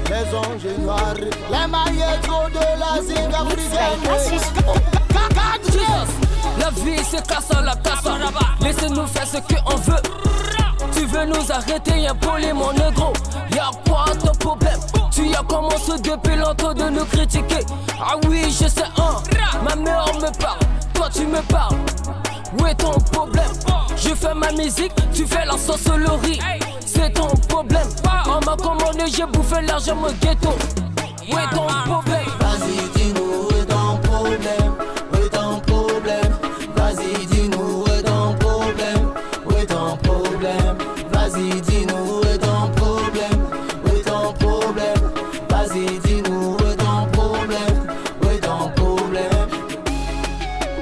Les anges noirs, les maillots de la zing africaine. La vie c'est casse la casse. Laissez-nous faire ce qu'on veut. Tu veux nous arrêter, y'a poli mon négro. Y'a quoi ton problème? Tu as commencé depuis longtemps de nous critiquer. Ah oui je sais ma mère me parle, toi tu me parles. Où est ton problème? Je fais ma musique, tu fais la sorcellerie. C'est ton problème. On m'a commandé, j'ai bouffé l'argent au ghetto. Où est ton problème? Vas-y dis-nous où est ton problème? Où est ton problème? Vas-y dis-nous où est ton problème? Où est ton problème? Vas-y dis-nous où est ton problème? Où est ton problème? Vas-y dis-nous où est ton problème? Où est ton problème?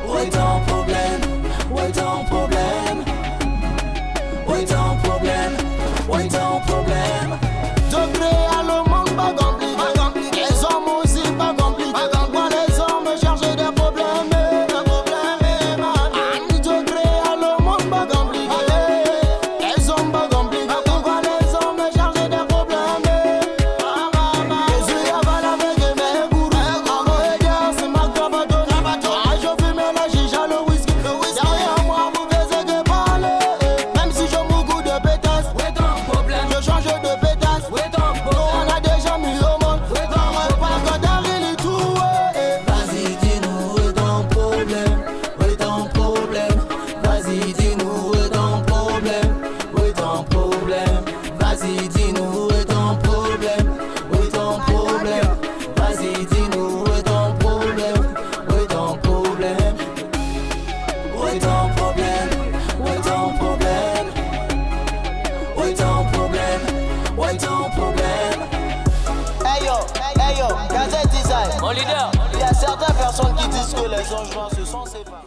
Où est ton problème? Où est ton problème? Où est ton problème? Où est ton problème? Degré à le monde pas compliqué. Les hommes aussi pas compliqués. Moi les hommes chargés des problèmes. Degré à le monde pas compliqué. Les hommes pas compliqués. Pourquoi les hommes chargés des problèmes? Je suis à balle avec mes gourous. Envoyé d'air, c'est ma cabato. Je fume la chicha, le whisky. Derrière moi vous faisiez que parler. Même si je m'ouvre de pétasse. Je change de pétasse. On a déjà mis au monde. Pas d'arrêt tout. Vas-y dis-nous où est ton problème? Où est ton problème? Vas-y dis-nous où est ton problème? Où est ton problème? Vas-y dis-nous où est ton problème? Où est ton problème? Vas-y dis-nous où est ton problème? Où est ton problème? Où est ton problème? Où est ton problème? Où est ton problème? Où est ton problème? Hey yo, Gazette Design. Mon leader. Il y a certaines personnes qui disent que les anges noirs se sont séparés.